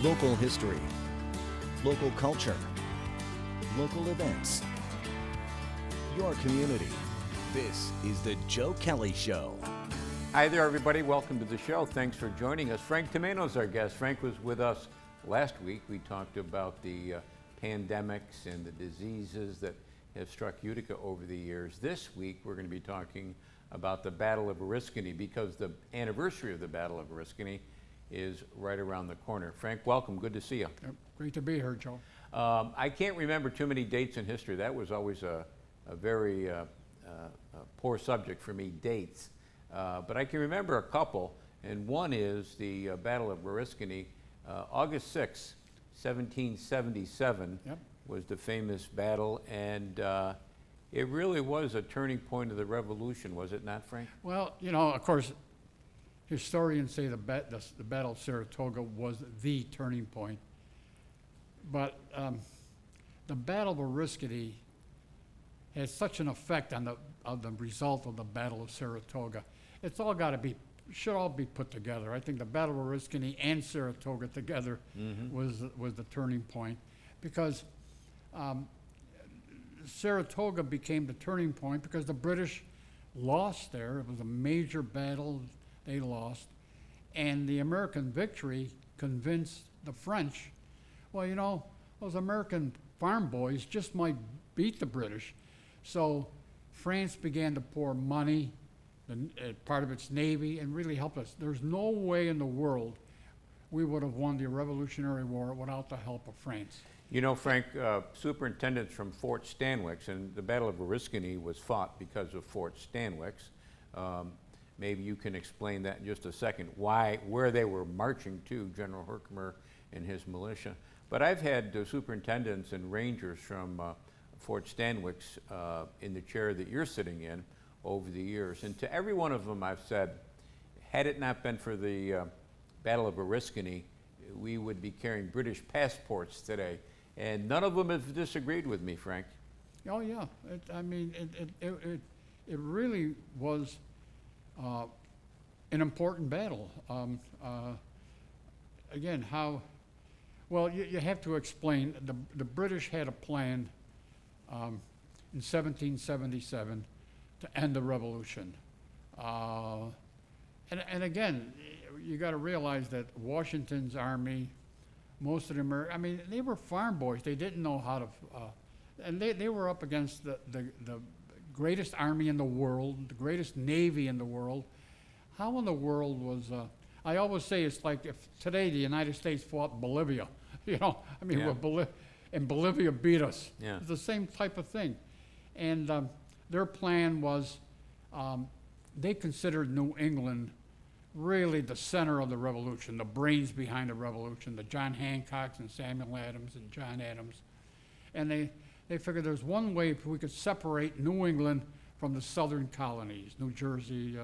Local history, local culture, local events, your community. This is the Joe Kelly Show. Hi there, everybody. Welcome to the show. Thanks for joining us. Frank Tomano's our guest. Frank was with us last week. We talked about the pandemics and the diseases that have struck Utica over the years. This week, we're going to be talking about the Battle of Oriskany because the anniversary of the Battle of Oriskany is right around the corner. Frank, welcome. Good to see you. Yep, great to be here, Joe. I can't remember too many dates in history. That was always a very poor subject for me, dates. But I can remember a couple, and one is the Battle of Oriskany. August 6, 1777 Yep. was the famous battle, and it really was a turning point of the Revolution, was it not, Frank? Well, you know, of course, historians say the Battle of Saratoga was the turning point. But the Battle of Oriskany had such an effect on the result of the Battle of Saratoga. It's all got to be, should all be put together. I think the Battle of Oriskany and Saratoga together was the turning point, because Saratoga became the turning point because the British lost there. It was a major battle. They lost. And the American victory convinced the French, well, you know, those American farm boys just might beat the British. So France began to pour money, part of its navy, and really helped us. There's no way in the world we would have won the Revolutionary War without the help of France. You know, Frank, superintendents from Fort Stanwix, and the Battle of Oriskany was fought because of Fort Stanwix. Maybe you can explain that in just a second, where they were marching to, General Herkimer and his militia. But I've had superintendents and rangers from Fort Stanwix in the chair that you're sitting in over the years. And to every one of them I've said, had it not been for the Battle of Oriskany, we would be carrying British passports today. And none of them have disagreed with me, Frank. Oh yeah, it really was an important battle. Again, how, well, you have to explain, the British had a plan in 1777 to end the revolution. And again, you got to realize that Washington's army, most of them, they were farm boys. They didn't know how to, and they were up against the greatest army in the world, the greatest navy in the world. How in the world was, I always say it's like if today the United States fought Bolivia, you know, Yeah. and Bolivia beat us. Yeah. It's the same type of thing. And their plan was, they considered New England really the center of the revolution, the brains behind the revolution, the John Hancocks and Samuel Adams and John Adams. And they figured there's one way if we could separate New England from the southern colonies, New Jersey,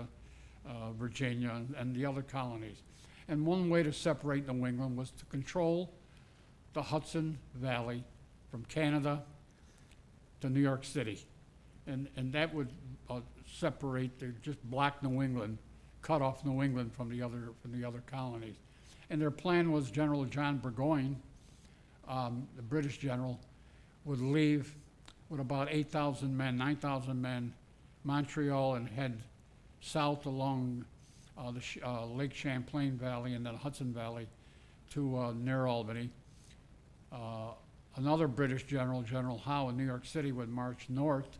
Virginia, and the other colonies. And one way to separate New England was to control the Hudson Valley from Canada to New York City. And that would separate, just block New England, cut off New England from the other colonies. And their plan was General John Burgoyne, the British general, would leave with about 8,000 men, 9,000 men, Montreal, and head south along the Lake Champlain Valley and then Hudson Valley to near Albany. Another British general, General Howe in New York City, would march north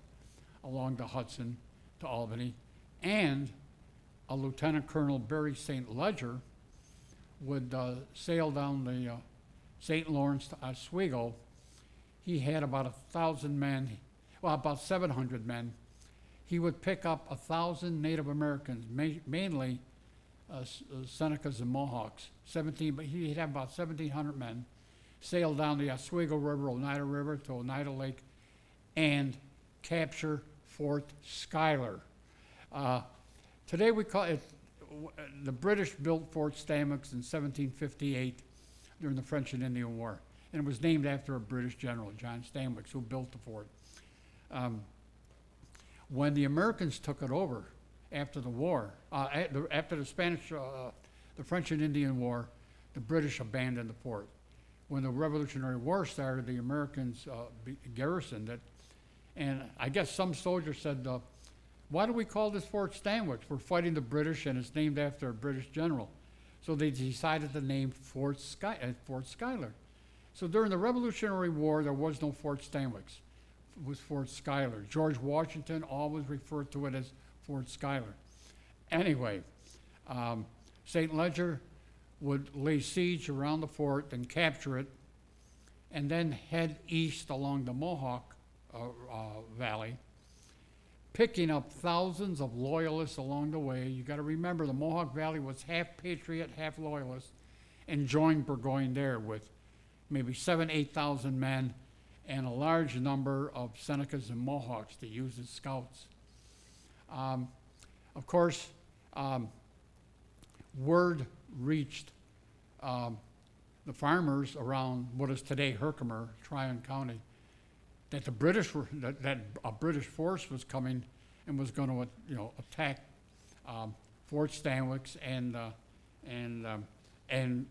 along the Hudson to Albany, and a Lieutenant Colonel Barry St. Ledger would sail down the St. Lawrence to Oswego. He had about 1,000 men, well, about 700 men. He would pick up 1,000 Native Americans, mainly Senecas and Mohawks, but he'd have about 1,700 men, sail down the Oswego River, Oneida River to Oneida Lake, and capture Fort Schuyler. Today we call it, the British built Fort Stanwix in 1758 during the French and Indian War. And it was named after a British general, John Stanwix, who built the fort. When the Americans took it over after the war, after the French and Indian War, the British abandoned the fort. When the Revolutionary War started, the Americans garrisoned it. And I guess some soldiers said, why do we call this Fort Stanwix? We're fighting the British, and it's named after a British general. So they decided to name Fort Schuyler. So during the Revolutionary War, there was no Fort Stanwix. It was Fort Schuyler. George Washington always referred to it as Fort Schuyler. Anyway, St. Ledger would lay siege around the fort and capture it, and then head east along the Mohawk Valley, picking up thousands of loyalists along the way. You got to remember, the Mohawk Valley was half patriot, half loyalist, and joined Burgoyne there with maybe 8,000 men and a large number of Senecas and Mohawks to use as scouts. Of course, word reached the farmers around what is today Herkimer, Tryon County, that the British were that a British force was coming and was going to attack Fort Stanwix and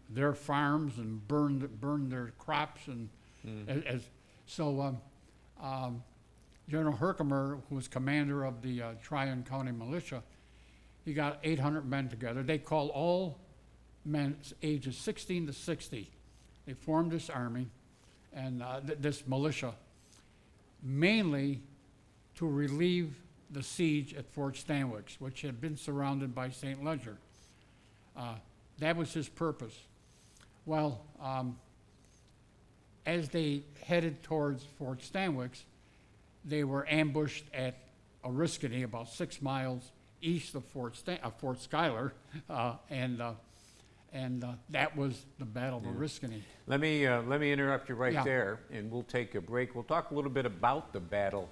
their farms and burn their crops and General Herkimer, who was commander of the Tryon County militia, he got 800 men together. They called all men ages 16 to 60. They formed this army and this militia, mainly to relieve the siege at Fort Stanwix, which had been surrounded by St. Ledger. That was his purpose. Well, as they headed towards Fort Stanwix, they were ambushed at Oriskany, about 6 miles east of Fort Schuyler, and that was the Battle of Oriskany. Let me interrupt you right Yeah. there, and we'll take a break. We'll talk a little bit about the battle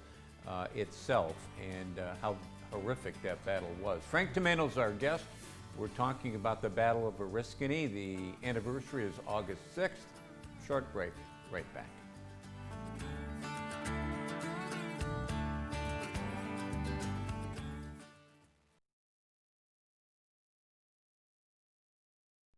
itself and how horrific that battle was. Frank Tomato's our guest. We're talking about the Battle of Oriskany. The anniversary is August 6th. Short break. Right back.